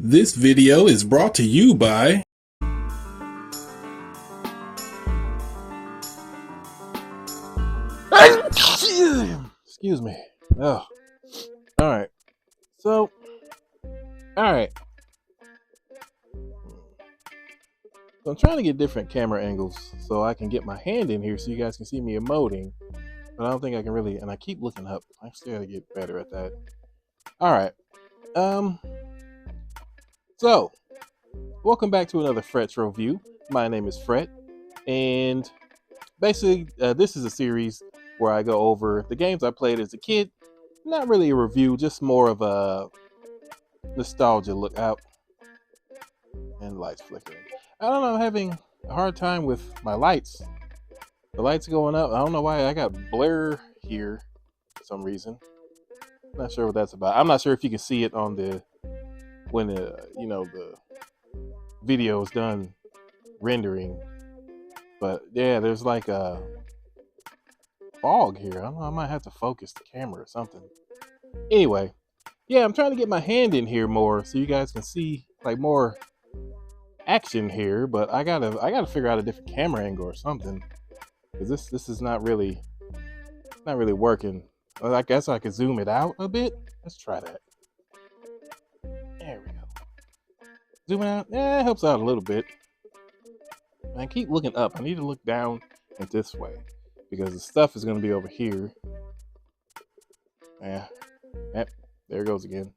This video is brought to you by Excuse me. Oh. Alright. So, alright. So I'm trying to get different camera angles so I can get my hand in here so you guys can see me emoting. But I don't think I can really, and I keep looking up. I still gotta get better at that. Alright. So, welcome back to another FretroView. My name is Fret, and basically, this is a series where I go over the games I played as a kid. Not really a review, just more of a nostalgia look out. And lights flickering. I don't know, I'm having a hard time with my lights. The lights going up. I don't know why I got blur here for some reason. Not sure what that's about. I'm not sure if you can see it on the when the video is done rendering. But yeah, there's like a fog here. I don't know, I might have to focus the camera or something. Anyway, yeah, I'm trying to get my hand in here more so you guys can see like more action here, but I gotta figure out a different camera angle or something. Because this is not really working. Well, I guess I could zoom it out a bit. Let's try that. There we go. Zooming out, yeah, it helps out a little bit. And I keep looking up. I need to look down and this way because the stuff is going to be over here. Yeah, yep, there it goes again.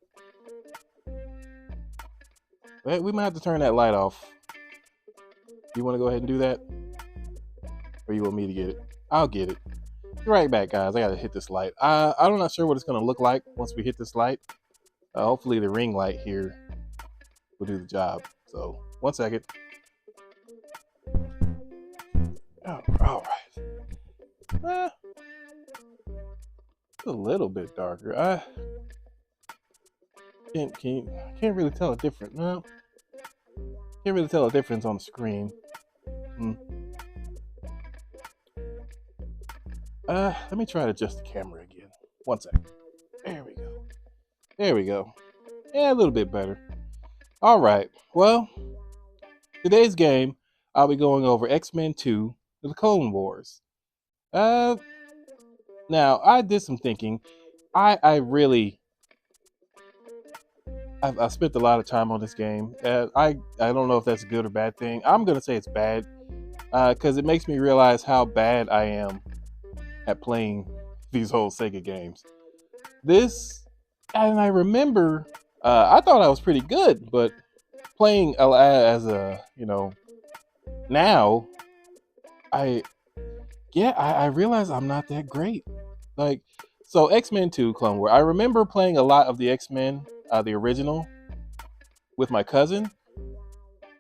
But we might have to turn that light off. You want to go ahead and do that? Or you want me to get it? I'll get it. Be right back, guys. I got to hit this light. I'm not sure what it's going to look like once we hit this light. Hopefully the ring light here will do the job. So, 1 second. Oh, all right. It's a little bit darker. I can't really tell a difference. No, can't really tell a difference on the screen. Let me try to adjust the camera again. 1 second. There we go. There we go. Yeah, a little bit better. All right. Well, today's game, I'll be going over X-Men 2, The Clone Wars. Now, I did some thinking. I spent a lot of time on this game. I don't know if that's a good or bad thing. I'm going to say it's bad because it makes me realize how bad I am at playing these whole Sega games. And I remember, I thought I was pretty good, but playing as a, now, I realize I'm not that great. Like, so X-Men 2 Clone Wars, I remember playing a lot of the X-Men, the original, with my cousin,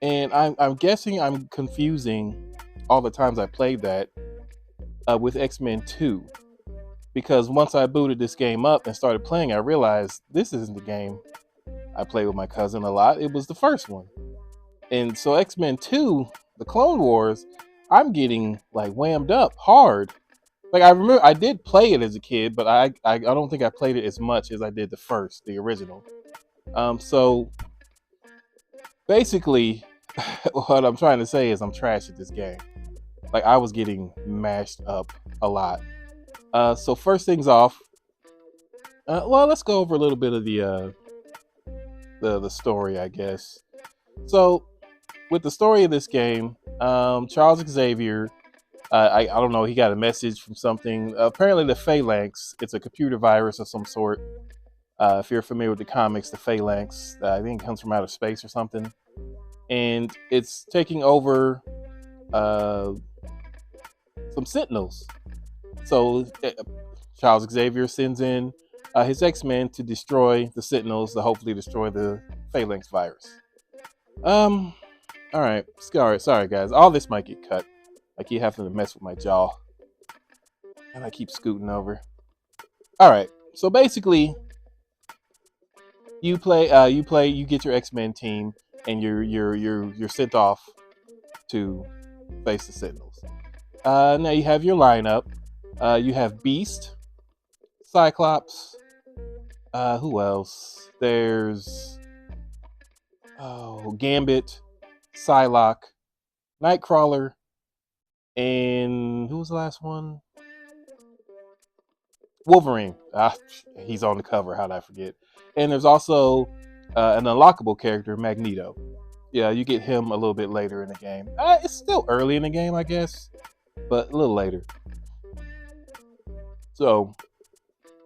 and I'm guessing I'm confusing all the times I played that with X-Men 2. Because once I booted this game up and started playing, I realized this isn't the game I played with my cousin a lot. It was the first one. And so X-Men 2, The Clone Wars, I'm getting like whammed up hard. Like I remember I did play it as a kid, but I don't think I played it as much as I did the original. So basically what I'm trying to say is I'm trash at this game. Like I was getting mashed up a lot. So first things off, let's go over a little bit of the story, I guess. So with the story of this game, Charles Xavier, I don't know, he got a message from something. Apparently the Phalanx, it's a computer virus of some sort. If you're familiar with the comics, the Phalanx, I think it comes from outer space or something. And it's taking over some sentinels. So Charles Xavier sends in his X-Men to destroy the sentinels, to hopefully destroy the Phalanx virus. All right, sorry guys. All this might get cut. I keep having to mess with my jaw, and I keep scooting over. All right, so basically, you get your X-Men team, and you're sent off to face the sentinels. Now you have your lineup. You have Beast, Cyclops. Who else? There's Gambit, Psylocke, Nightcrawler, and who was the last one? Wolverine. He's on the cover. How did I forget? And there's also an unlockable character, Magneto. Yeah, you get him a little bit later in the game. It's still early in the game, I guess, but a little later. So,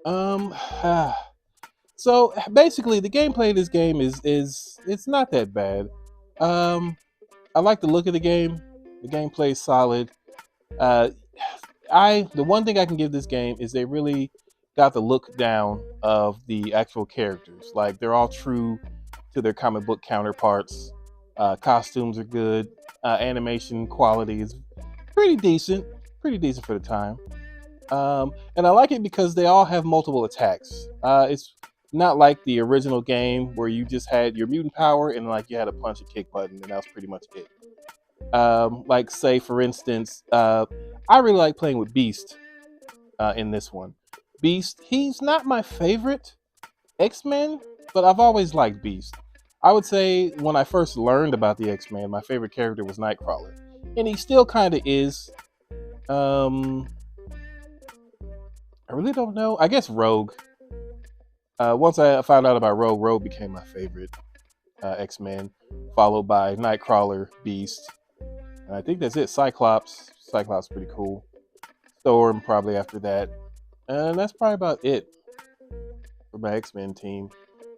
um, so basically, the gameplay of this game is it's not that bad. I like the look of the game. The gameplay is solid. Uh, the one thing I can give this game is they really got the look down of the actual characters. Like they're all true to their comic book counterparts. Costumes are good. Animation quality is pretty decent for the time. And I like it because they all have multiple attacks. It's not like the original game where you just had your mutant power and like you had a punch and kick button and that was pretty much it. Like say for instance, I really like playing with Beast in this one. Beast, he's not my favorite X-Men, but I've always liked Beast. I would say when I first learned about the X-Men, my favorite character was Nightcrawler, and he still kind of is. I really don't know. I guess Rogue. Once I found out about Rogue, Rogue became my favorite X-Men, followed by Nightcrawler, Beast, and I think that's it. Cyclops. Cyclops pretty cool. Storm probably after that, and that's probably about it for my X-Men team.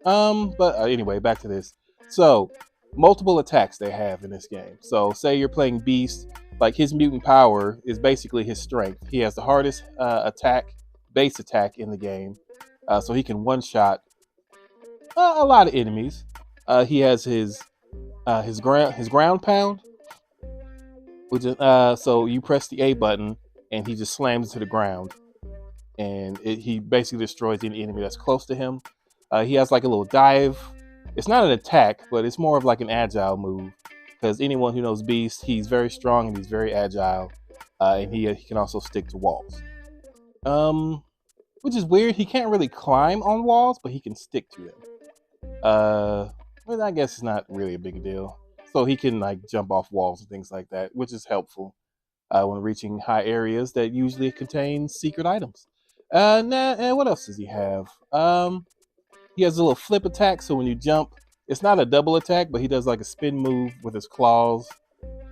But anyway, back to this. So, multiple attacks they have in this game. So, say you're playing Beast, like his mutant power is basically his strength. He has the hardest base attack in the game. So he can one-shot a lot of enemies. He has his ground pound, which is so you press the A button and he just slams into the ground, and he basically destroys any enemy that's close to him. He has like a little dive. It's not an attack, but it's more of like an agile move. Because anyone who knows Beast, he's very strong and he's very agile, and he can also stick to walls. Which is weird. He can't really climb on walls, but he can stick to them. But I guess it's not really a big deal. So he can like jump off walls and things like that, which is helpful when reaching high areas that usually contain secret items. And what else does he have? He has a little flip attack, so when you jump, it's not a double attack, but he does like a spin move with his claws.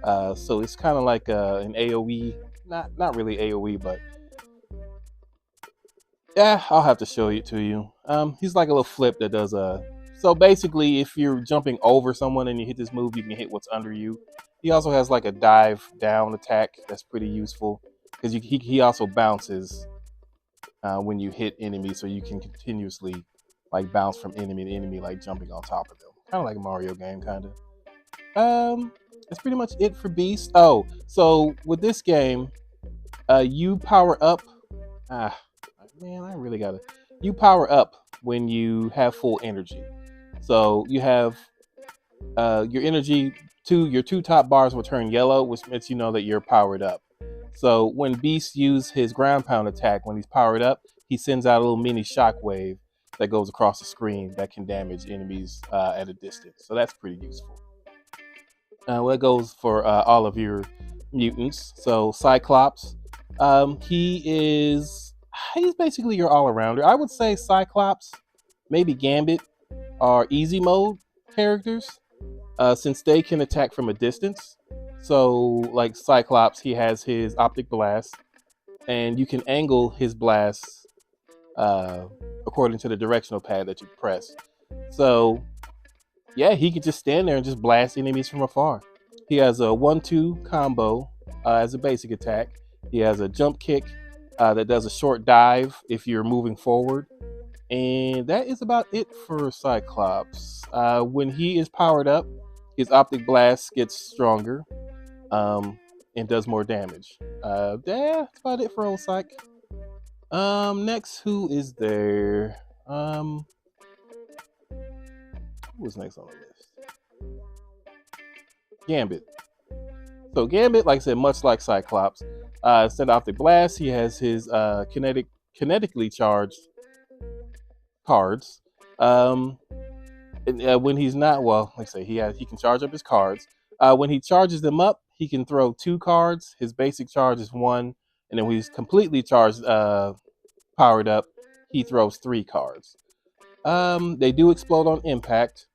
So it's kind of like an AoE, not really AoE, but yeah, I'll have to show it to you. He's like a little flip that does a. So basically, if you're jumping over someone and you hit this move, you can hit what's under you. He also has like a dive down attack that's pretty useful because he also bounces when you hit enemies, so you can continuously like bounce from enemy to enemy, like jumping on top of them, kind of like a Mario game, kind of. That's pretty much it for Beast. Oh, so with this game, you power up. Man, I really gotta. You power up when you have full energy. So you have your energy. Your two top bars will turn yellow, which lets you know that you're powered up. So when Beast uses his ground pound attack, when he's powered up, he sends out a little mini shockwave that goes across the screen that can damage enemies at a distance. So that's pretty useful. Well, that goes for all of your mutants. So Cyclops, he's basically your all-arounder. I would say Cyclops, maybe Gambit, are easy mode characters since they can attack from a distance. So like Cyclops, he has his optic blast, and you can angle his blasts according to the directional pad that you press. So yeah, he could just stand there and just blast enemies from afar. He has a 1-2 combo as a basic attack. He has a jump kick that does a short dive if you're moving forward. And that is about it for Cyclops. When he is powered up, his optic blast gets stronger and does more damage. Yeah, that's about it for old Psych. Next, who is there? Who was next on the list? Gambit. So Gambit, like I said, much like Cyclops, instead of optic blast, he has his kinetically charged cards. And, when he's not, well, like I say, he can charge up his cards. When he charges them up, he can throw 2 cards. His basic charge is 1, and then when he's completely charged, powered up, he throws 3 cards. They do explode on impact,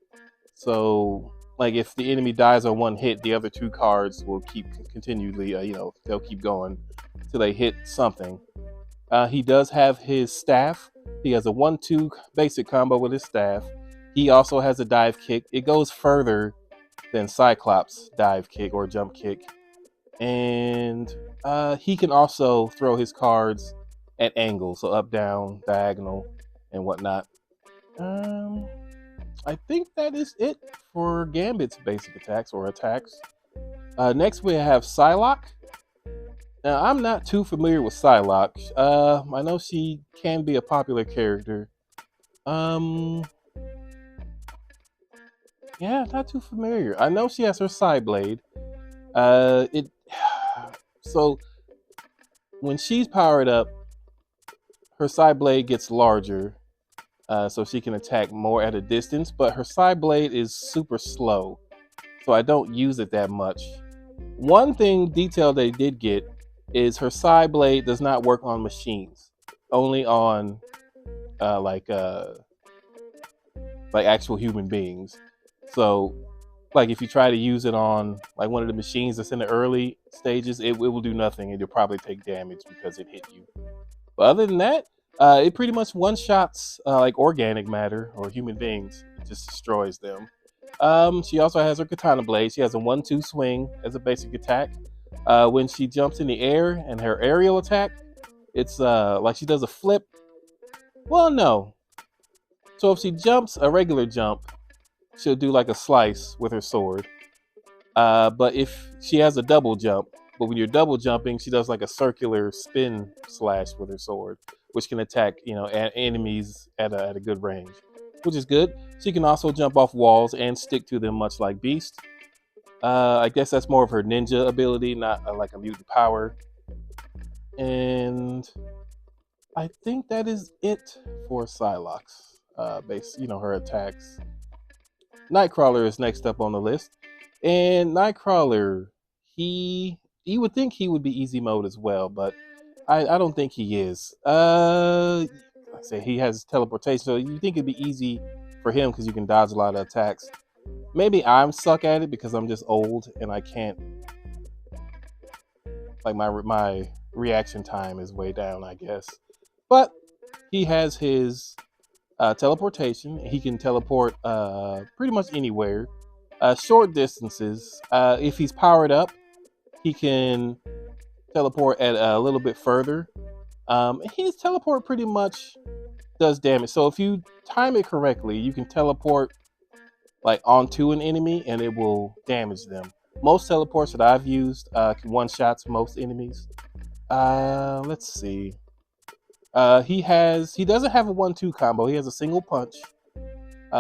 so like if the enemy dies on 1 hit, the other 2 cards will keep continually, they'll keep going till they hit something. He does have his staff. He has a 1-2 basic combo with his staff. He also has a dive kick. It goes further than Cyclops' dive kick or jump kick. And he can also throw his cards at angles, so up, down, diagonal, and whatnot. I think that is it for Gambit's basic attacks or attacks. Next we have Psylocke. Now, I'm not too familiar with Psylocke. I know she can be a popular character. Yeah, not too familiar. I know she has her Psyblade. So when she's powered up, her Psyblade gets larger, so she can attack more at a distance. But her Psyblade is super slow, so I don't use it that much. One detail they did get is her Psyblade does not work on machines, only on like actual human beings. So like if you try to use it on like one of the machines that's in the early stages, it will do nothing, and you'll probably take damage because it hit you. But other than that, it pretty much one-shots like organic matter or human beings. It just destroys them. She also has her katana blade. She has a 1-2 swing as a basic attack. When she jumps in the air and her aerial attack, it's like she does a flip. Well, no. So if she jumps a regular jump, she'll do like a slice with her sword. But if she has a double jump, but when you're double jumping, she does like a circular spin slash with her sword, which can attack, enemies at a good range, which is good. She can also jump off walls and stick to them, much like Beast. I guess that's more of her ninja ability, not like a mutant power. And I think that is it for Psylocke's her attacks. Nightcrawler is next up on the list, and Nightcrawler, you would think he would be easy mode as well, but I don't think he is. Like I say, he has teleportation, so you think it'd be easy for him because you can dodge a lot of attacks. Maybe I'm suck at it because I'm just old and I can't. Like my reaction time is way down, I guess. But he has his teleportation. He can teleport pretty much anywhere. Short distances. If he's powered up, he can teleport at a little bit further. His teleport pretty much does damage. So if you time it correctly, you can teleport like onto an enemy and it will damage them. Most teleports that I've used can one-shots most enemies. Let's see. He doesn't have a 1-2 combo. He has a single punch.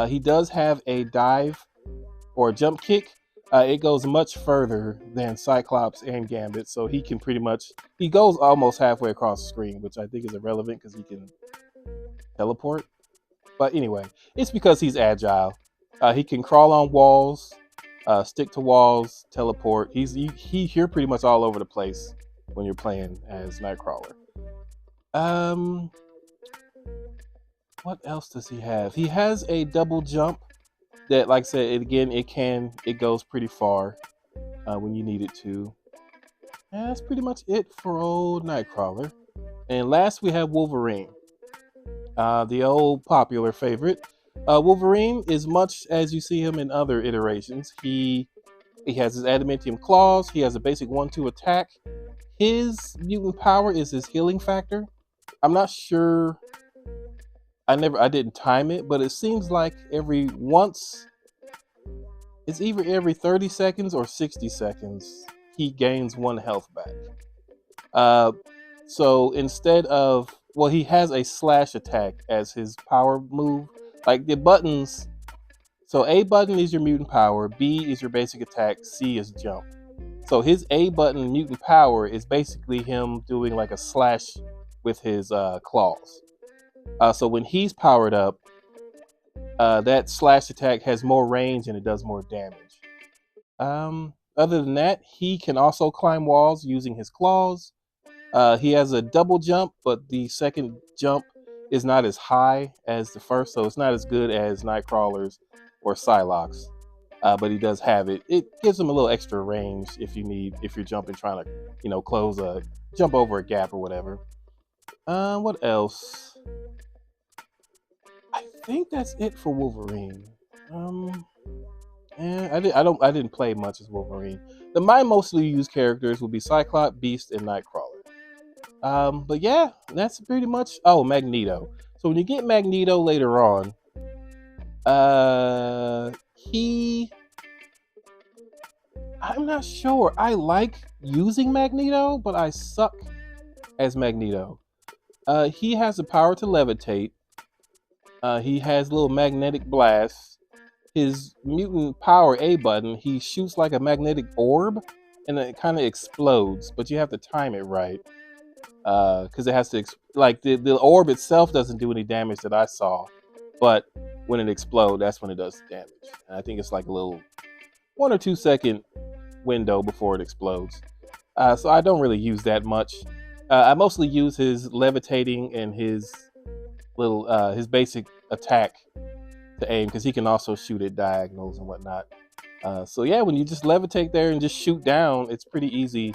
He does have a dive or a jump kick. It goes much further than Cyclops and Gambit, so he goes almost halfway across the screen, which I think is irrelevant because he can teleport. But anyway, it's because he's agile. He can crawl on walls, stick to walls, teleport. You're pretty much all over the place when you're playing as Nightcrawler. What else does he have? He has a double jump that, like I said, it goes pretty far when you need it to. And that's pretty much it for old Nightcrawler. And last we have Wolverine, the old popular favorite. Wolverine is much as you see him in other iterations. He has his adamantium claws. He has a basic 1-2 attack. His mutant power is his healing factor. I'm not sure. I didn't time it, but it seems like it's either every 30 seconds or 60 seconds he gains 1 health back. So instead of, he has a slash attack as his power move. Like the buttons, so A button is your mutant power, B is your basic attack, C is jump. So his A button mutant power is basically him doing like a slash with his claws. So when he's powered up, That slash attack has more range and it does more damage. Other than that, he can also climb walls using his claws. He has a double jump, but the second jump is not as high as the first, so it's not as good as Nightcrawlers or Psylocke's. But he does have it. It gives him a little extra range if you're jumping, trying to, jump over a gap or whatever. What else? I think that's it for Wolverine. I didn't play much as Wolverine. My mostly used characters will be Cyclops, Beast, and Nightcrawler. But yeah, that's pretty much. Oh, Magneto. So when you get Magneto later on, I'm not sure. I like using Magneto, but I suck as Magneto. He has the power to levitate. He has little magnetic blasts. His mutant power A button, he shoots like a magnetic orb, and it kind of explodes, but you have to time it right. Because it has to, the orb itself doesn't do any damage that I saw, but when it explodes, that's when it does damage. And I think it's like a little 1 or 2 second window before it explodes. So I don't really use that much. I mostly use his levitating and his his basic attack to aim, because he can also shoot at diagonals and whatnot. So yeah, when you just levitate there and just shoot down, it's pretty easy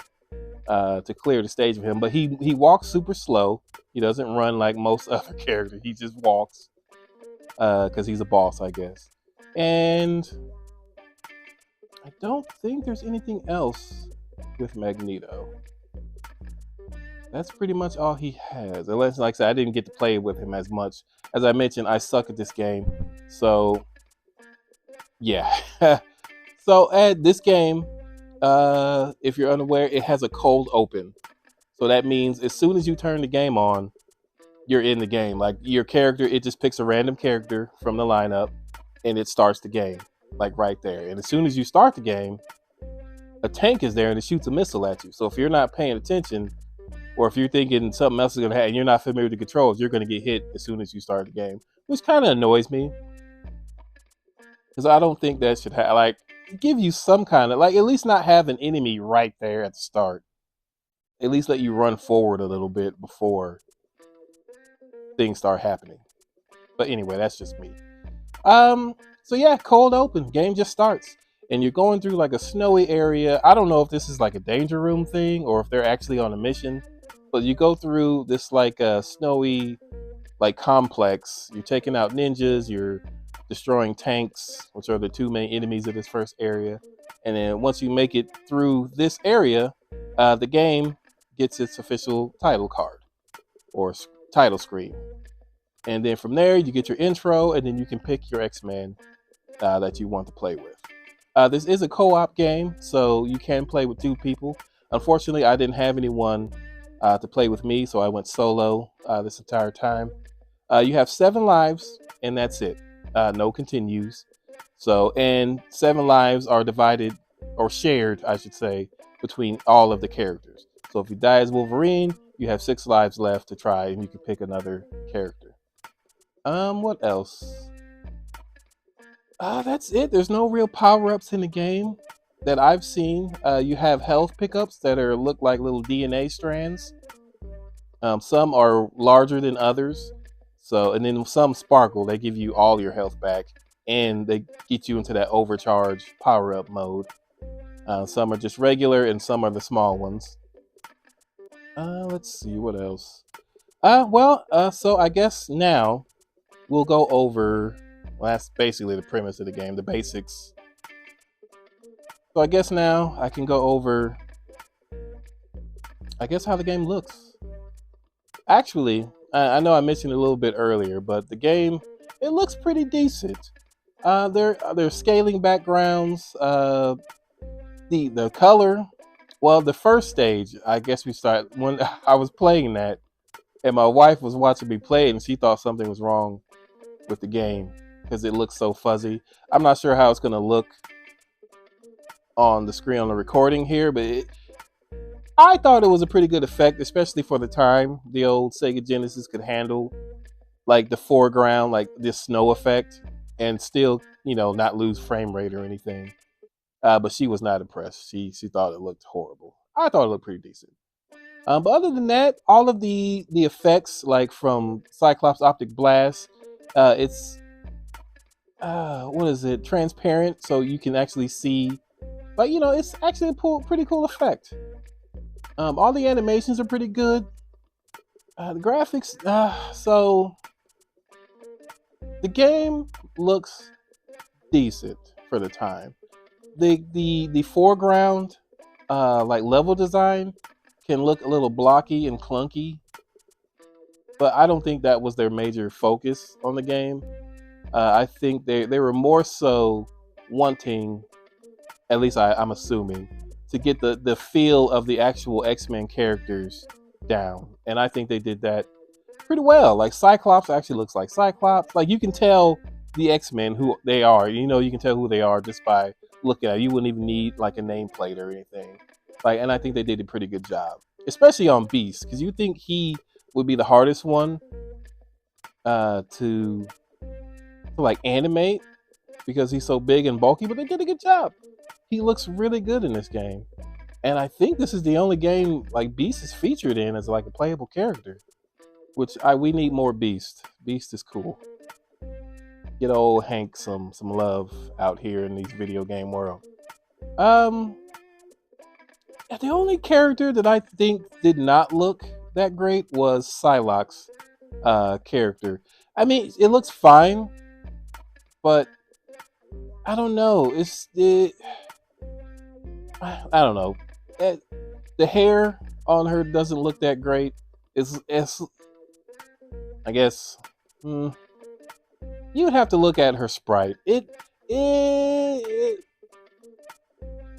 to clear the stage of him. But he walks super slow. He doesn't run like most other characters. He just walks because he's a boss, I guess. And I don't think there's anything else with Magneto. That's pretty much all he has. Unless, like I said, I didn't get to play with him as much. As I mentioned, I suck at this game. So, yeah. So, at this game, if you're unaware, it has a cold open. So that means as soon as you turn the game on, you're in the game. Like, your character, it just picks a random character from the lineup, and it starts the game. Like, right there. And as soon as you start the game, a tank is there, and it shoots a missile at you. So if you're not paying attention, or if you're thinking something else is going to happen and you're not familiar with the controls, you're going to get hit as soon as you start the game, which kind of annoys me, because I don't think that should give you some kind of, at least not have an enemy right there at the start. At least let you run forward a little bit before things start happening. But anyway, that's just me. So yeah, cold open, game just starts, and you're going through like a snowy area. I don't know if this is like a danger room thing or if they're actually on a mission. But you go through this snowy complex. You're taking out ninjas. You're destroying tanks, which are the 2 main enemies of this first area. And then once you make it through this area, the game gets its official title card or title screen. And then from there, you get your intro, and then you can pick your X-Men that you want to play with. This is a co-op game, so you can play with 2 people. Unfortunately, I didn't have anyone to play with me, so I went solo this entire time. You have 7 lives, and that's it. No continues. So, and 7 lives are divided, or shared, I should say, between all of the characters. So if you die as Wolverine, you have 6 lives left to try, and you can pick another character. What else? That's it. There's no real power-ups in the game that I've seen. You have health pickups that look like little DNA strands. Some are larger than others. So, and then some sparkle. They give you all your health back, and they get you into that overcharge power-up mode. Some are just regular, and some are the small ones. Let's see, what else? So I guess now we'll go over, that's basically the premise of the game, the basics. So I guess now I can go over, how the game looks. Actually, I know I mentioned it a little bit earlier, but the game, it looks pretty decent. There's scaling backgrounds. The color, well, the first stage, I guess we start when I was playing that, and my wife was watching me play it, and she thought something was wrong with the game because it looks so fuzzy. I'm not sure how it's going to look on the screen on the recording here, but I thought it was a pretty good effect, especially for the time the old Sega Genesis could handle like the foreground, like this snow effect, and still, not lose frame rate or anything. But she was not impressed. She thought it looked horrible. I thought it looked pretty decent. But other than that, all of the effects, like from Cyclops Optic Blast, it's what is it? Transparent, so you can actually see. But it's actually a pretty cool effect. All the animations are pretty good. The graphics, so the game looks decent for the time. The foreground, like level design, can look a little blocky and clunky, but I don't think that was their major focus on the game. I think they were more so wanting, at least I'm assuming, to get the feel of the actual X-Men characters down, and I think they did that pretty well. Like Cyclops actually looks like Cyclops. Like you can tell the X-Men who they are. You can tell who they are just by looking at it. You wouldn't even need like a nameplate or anything. And I think they did a pretty good job, especially on Beast, because you think he would be the hardest one to like animate because he's so big and bulky, but they did a good job. He looks really good in this game, and I think this is the only game like Beast is featured in as like a playable character. Which we need more Beast. Beast is cool. Get old Hank some love out here in these video game world. The only character that I think did not look that great was Psylocke's character. I mean, it looks fine, but I don't know. I don't know. The hair on her doesn't look that great. It's I guess you would have to look at her sprite.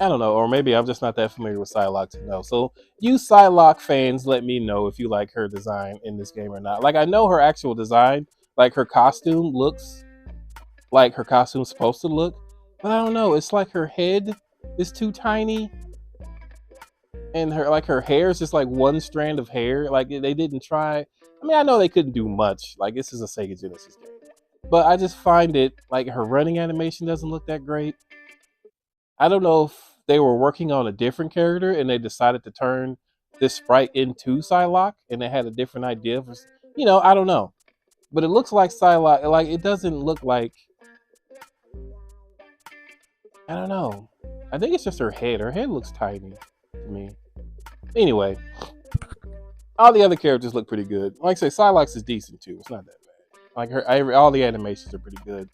I don't know, or maybe I'm just not that familiar with Psylocke to know. So you Psylocke fans, let me know if you like her design in this game or not. Like I know her actual design, like her costume looks like her costume's supposed to look, but I don't know. It's like her head is too tiny, and her hair is just like one strand of hair. Like they didn't try. I mean, I know they couldn't do much. Like this is a Sega Genesis game, but I just find it like her running animation doesn't look that great. I don't know if they were working on a different character and they decided to turn this sprite into Psylocke, and they had a different idea for, I don't know, but it looks like Psylocke. Like it doesn't look like. I don't know. I think it's just her head. Her head looks tiny to me. Anyway, all the other characters look pretty good. Like I say, Psylocke is decent too. It's not that bad. Like all the animations are pretty good.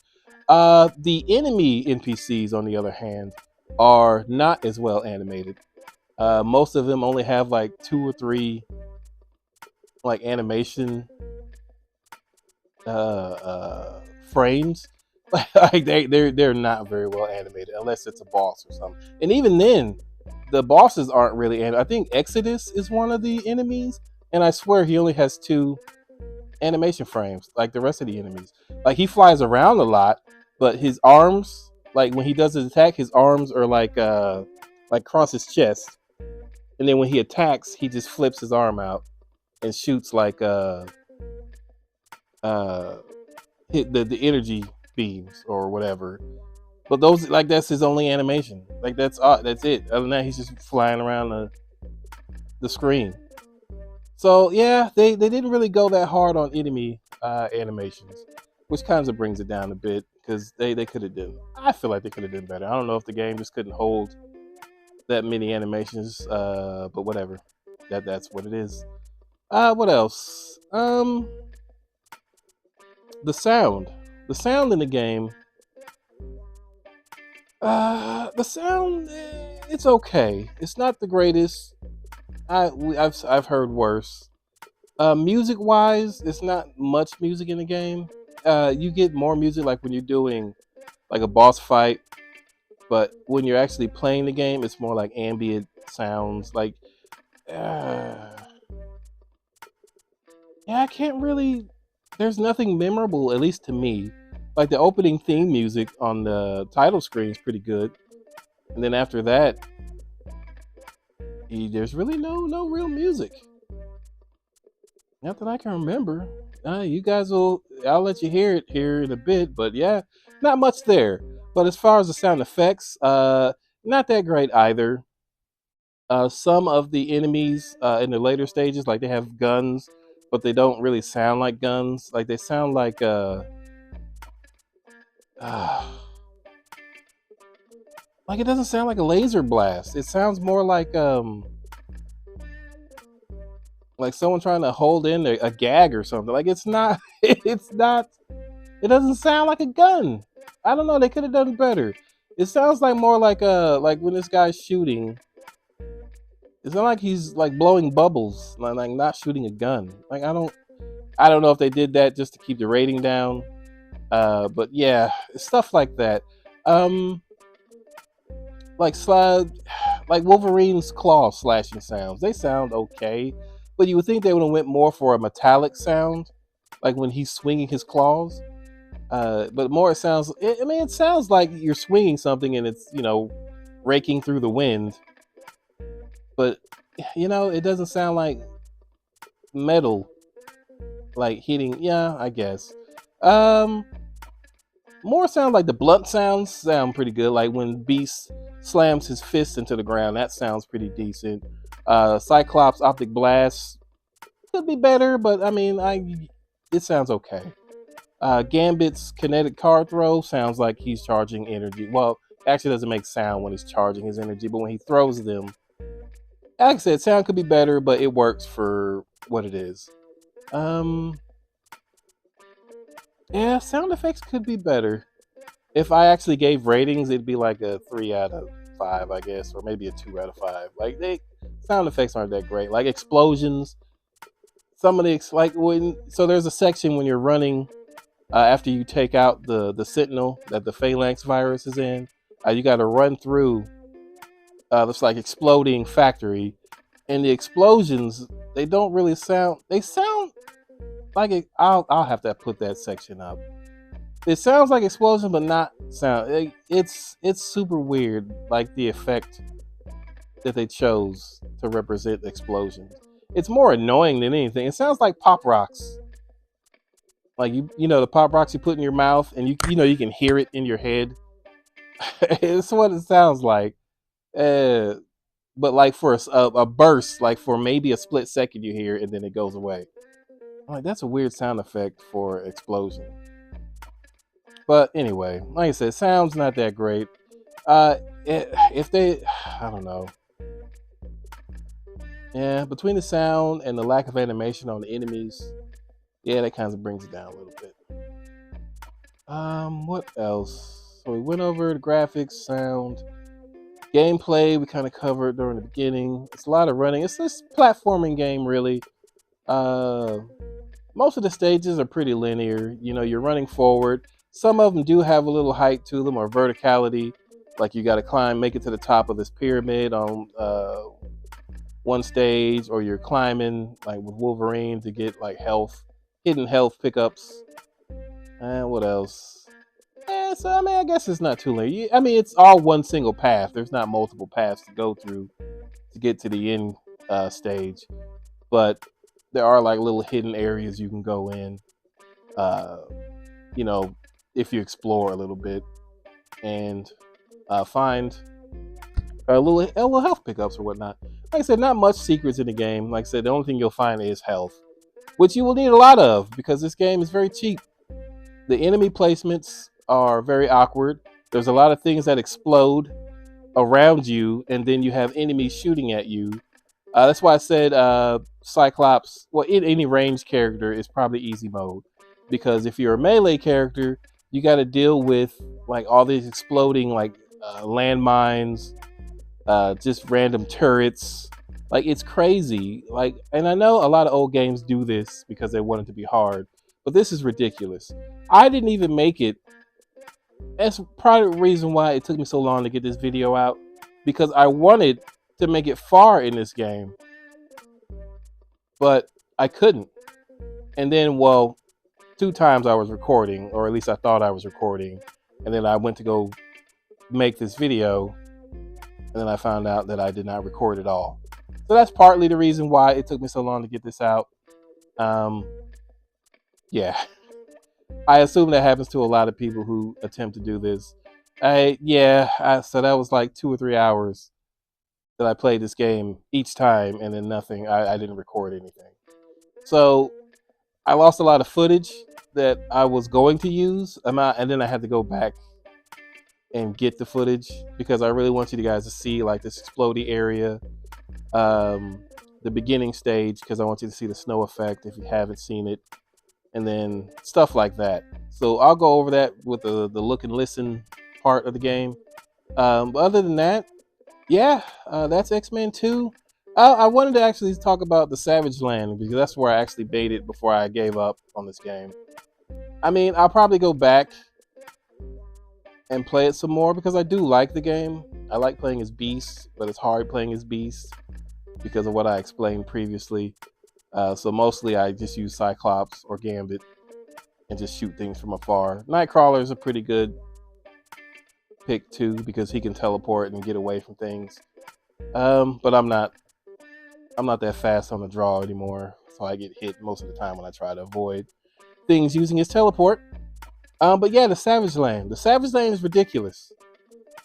The enemy NPCs, on the other hand, are not as well animated. Most of them only have like 2 or 3 like animation frames. Like they're not very well animated unless it's a boss or something. And even then, the bosses aren't really I think Exodus is one of the enemies, and I swear he only has 2 animation frames like the rest of the enemies. Like he flies around a lot, but his arms, like when he does his attack, his arms are like across his chest, and then when he attacks, he just flips his arm out and shoots like hit the energy beams or whatever. But those, like, that's his only animation. Like that's it. Other than that, he's just flying around the screen. So yeah, they didn't really go that hard on enemy animations, which kind of brings it down a bit because they could have done. I feel like they could have done better. I don't know if the game just couldn't hold that many animations, but whatever. That's what it is. What else? The sound in the game. The sound, it's okay. It's not the greatest. I've heard worse. Music wise, it's not much music in the game. You get more music like when you're doing like a boss fight, but when you're actually playing the game, it's more like ambient sounds. Like, yeah, I can't really. There's nothing memorable, at least to me. Like the opening theme music on the title screen is pretty good, and then after that, there's really no real music. Not that I can remember. You guys will. I'll let you hear it here in a bit, but yeah, not much there. But as far as the sound effects, not that great either. Some of the enemies in the later stages, like they have guns, but they don't really sound like guns. Like they sound like like it doesn't sound like a laser blast. It sounds more like someone trying to hold in a gag or something. Like it's not. It's not. It doesn't sound like a gun. I don't know. They could have done better. It sounds like more like when this guy's shooting. It's not like he's like blowing bubbles, like not shooting a gun. Like I don't know if they did that just to keep the rating down. But yeah, stuff like that. Um, like slide, like Wolverine's claw slashing sounds. They sound okay, but you would think they would have went more for a metallic sound, like when he's swinging his claws. But more it sounds. I mean, it sounds like you're swinging something and it's raking through the wind. But it doesn't sound like metal, like hitting. Yeah, I guess. Um, More sound like the blunt sounds sound pretty good. Like when Beast slams his fist into the ground, that sounds pretty decent. Cyclops optic blast could be better, but I mean, it sounds okay. Gambit's kinetic card throw sounds like he's charging energy. Well, actually doesn't make sound when he's charging his energy, but when he throws them, like I said, sound could be better, but it works for what it is. Um, yeah, sound effects could be better. If I actually gave ratings, it'd be like a 3 out of 5, I guess, or maybe a 2 out of 5. Like sound effects aren't that great. Like explosions, some of the like when there's a section when you're running after you take out the sentinel that the phalanx virus is in. You got to run through this like exploding factory, and the explosions they don't really sound. They sound like it. I'll have to put that section up. It sounds like explosion, but not sound. It's super weird, like the effect that they chose to represent explosions. It's more annoying than anything. It sounds like pop rocks, like the pop rocks you put in your mouth, and you can hear it in your head. It's what it sounds like. Uh, but like for a burst, like for maybe a split second, you hear it and then it goes away. I'm like that's a weird sound effect for explosion. But anyway, like I said, sound's not that great. If they, I don't know. Yeah, between the sound and the lack of animation on the enemies, yeah, that kind of brings it down a little bit. What else? So we went over the graphics, sound, gameplay. We kind of covered during the beginning. It's a lot of running. It's this platforming game, really. Most of the stages are pretty linear. You're running forward. Some of them do have a little height to them or verticality. Like you got to climb, make it to the top of this pyramid on one stage, or you're climbing like with Wolverine to get like hidden health pickups. And what else? So I mean, I guess it's not too late. I mean, it's all one single path. There's not multiple paths to go through to get to the end stage, but there are like little hidden areas you can go in. You know, if you explore a little bit and find little health pickups or whatnot. Like I said, not much secrets in the game. Like I said, the only thing you'll find is health, which you will need a lot of because this game is very cheap. The enemy placements are very awkward. There's a lot of things that explode around you, and then you have enemies shooting at you. That's why I said Cyclops, well, any ranged character is probably easy mode. Because if you're a melee character, you got to deal with like all these exploding like landmines, just random turrets. Like it's crazy. Like, and I know a lot of old games do this because they want it to be hard, but this is ridiculous. I didn't even make it. That's probably the reason why it took me so long to get this video out, because I wanted to make it far in this game, but I couldn't. And then, well, 2 times I was recording, or at least I thought I was recording, and then I went to go make this video, and then I found out that I did not record at all. So that's partly the reason why it took me so long to get this out. Yeah, I assume that happens to a lot of people who attempt to do this. So that was like 2 or 3 hours that I played this game each time, and then nothing. I didn't record anything. So I lost a lot of footage that I was going to use. And then I had to go back and get the footage because I really want you guys to see like this explodey area, the beginning stage, because I want you to see the snow effect if you haven't seen it, and then stuff like that. So I'll go over that with the look and listen part of the game. But other than that, yeah, that's X-Men 2. I wanted to actually talk about the Savage Land because that's where I actually beat it before I gave up on this game. I mean, I'll probably go back and play it some more because I do like the game. I like playing as Beast, but it's hard playing as Beast because of what I explained previously. So mostly I just use Cyclops or Gambit and just shoot things from afar. Nightcrawler is a pretty good pick too because he can teleport and get away from things. But I'm not that fast on the draw anymore, so I get hit most of the time when I try to avoid things using his teleport. But yeah, the Savage Land. The Savage Land is ridiculous.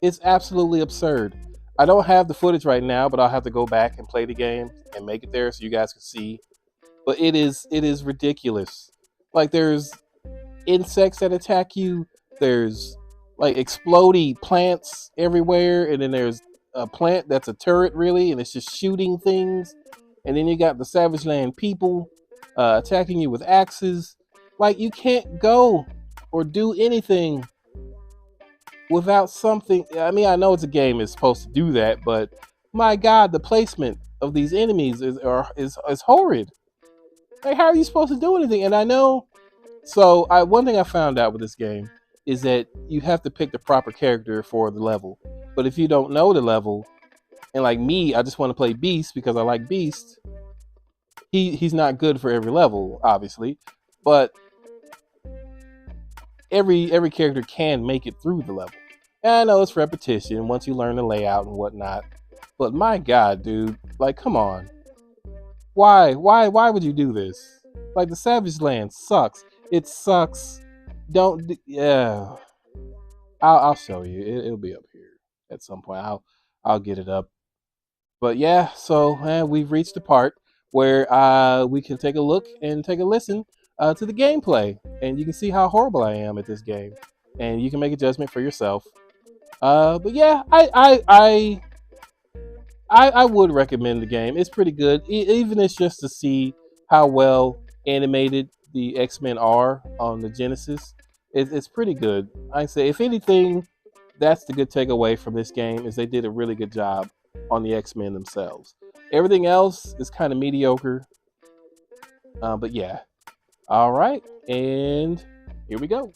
It's absolutely absurd. I don't have the footage right now, but I'll have to go back and play the game and make it there so you guys can see. But it is ridiculous. Like there's insects that attack you. There's like explodey plants everywhere, and then there's a plant that's a turret really, and it's just shooting things. And then you got the Savage Land people attacking you with axes. Like you can't go or do anything without something. I mean, I know it's a game, it's supposed to do that, but my God, the placement of these enemies is horrid. Like, how are you supposed to do anything? And I know. So, one thing I found out with this game is that you have to pick the proper character for the level. But if you don't know the level, and like me, I just want to play Beast because I like Beast. He's not good for every level, obviously, but every character can make it through the level. And I know it's repetition once you learn the layout and whatnot. But my God, dude, like, come on. Why would you do this? Like, the Savage Land sucks. It sucks. Yeah. I'll show you. It'll be up here at some point. I'll get it up. But yeah, so we've reached the part where we can take a look and take a listen to the gameplay, and you can see how horrible I am at this game, and you can make a judgment for yourself. But yeah, I would recommend the game. It's pretty good, even it's just to see how well animated the X-Men are on the Genesis. It's pretty good. I say, if anything, that's the good takeaway from this game is they did a really good job on the X-Men themselves. Everything else is kind of mediocre. But yeah. All right, and here we go.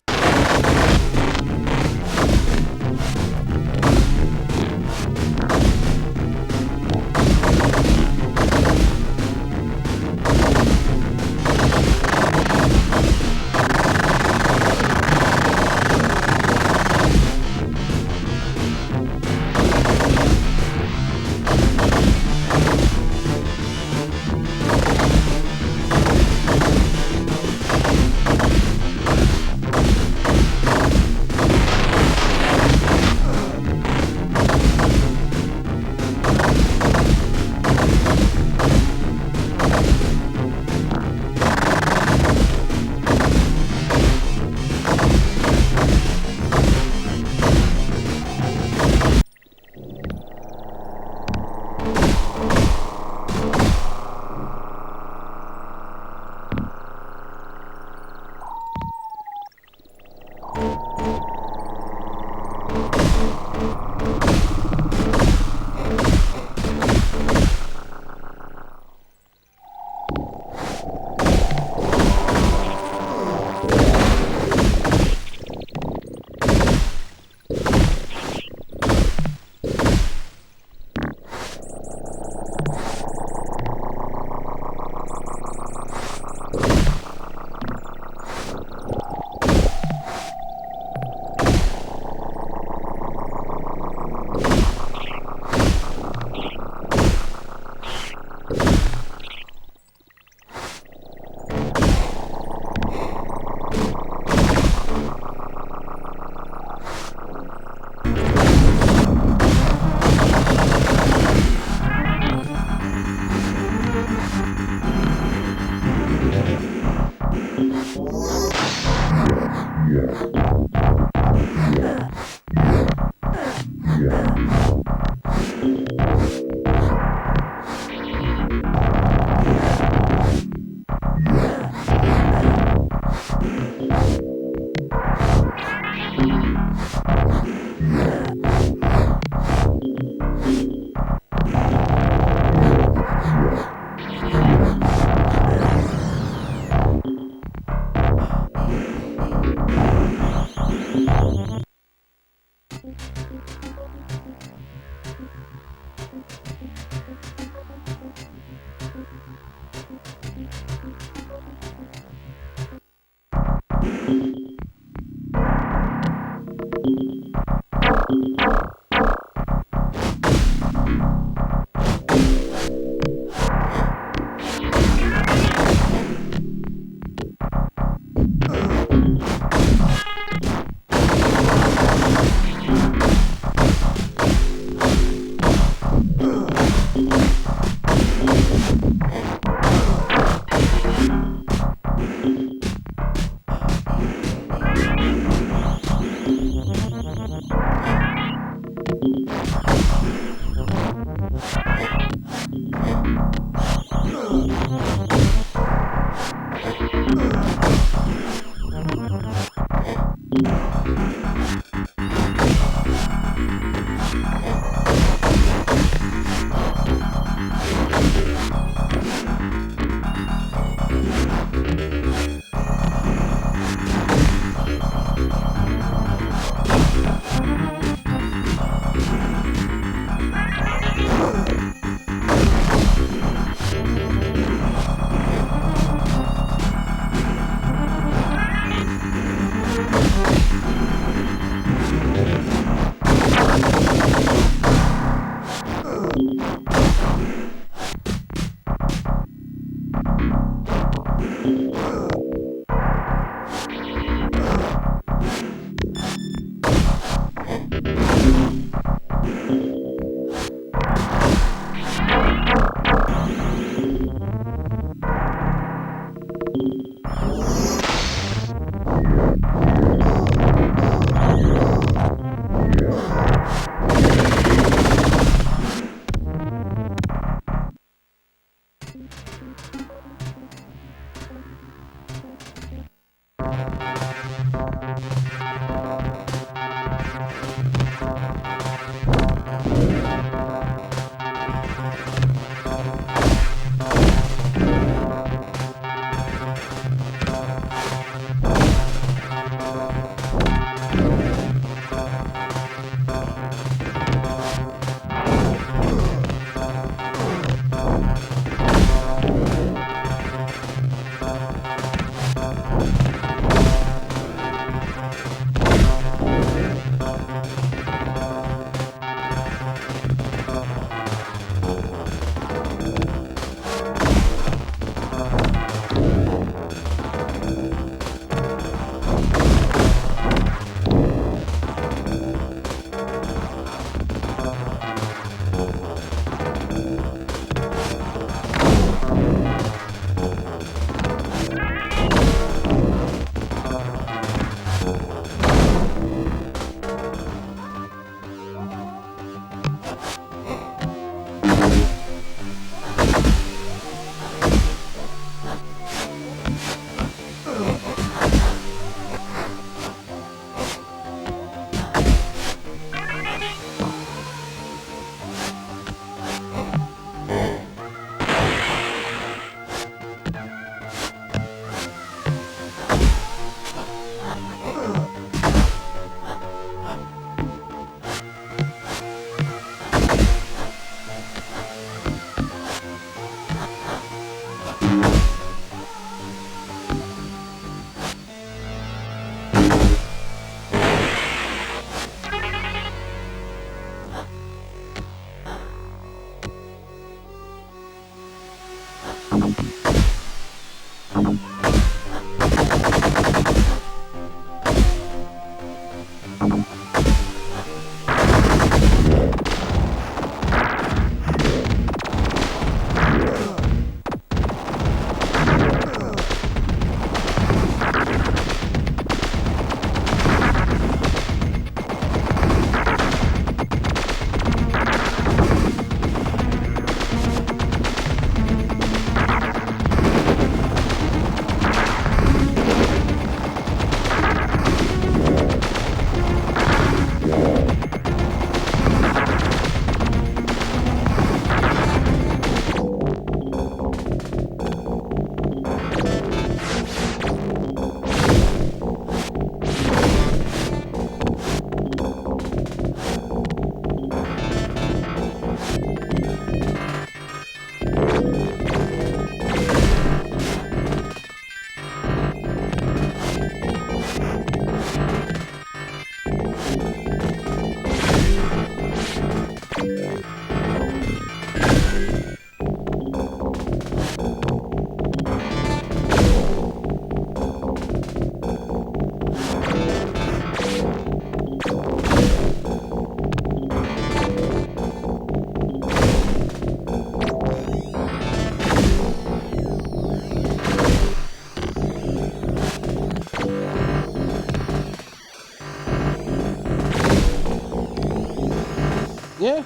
yeah.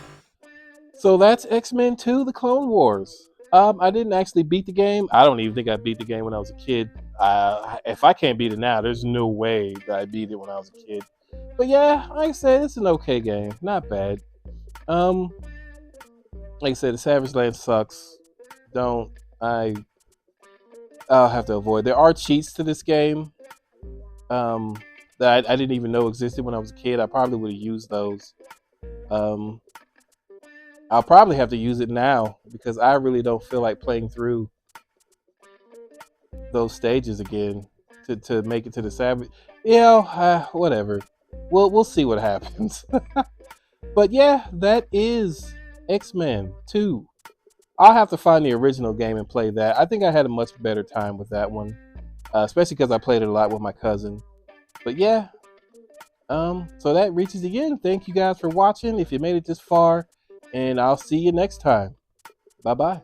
So that's X-Men 2: The Clone Wars. I didn't actually beat the game. I don't even think I beat the game when I was a kid. If I can't beat it now, there's no way that I beat it when I was a kid. But yeah, like I said, it's an okay game, not bad. Um, like I said, the Savage Land sucks. Don't I? I'll have to avoid. There are cheats to this game. That I didn't even know existed when I was a kid. I probably would have used those. Um, I'll probably have to use it now because I really don't feel like playing through those stages again to make it to the Savage. Whatever. We'll see what happens. But yeah, that is X-Men 2. I'll have to find the original game and play that. I think I had a much better time with that one, especially because I played it a lot with my cousin. But yeah, so that reaches the end. Thank you guys for watching. If you made it this far, and I'll see you next time. Bye bye.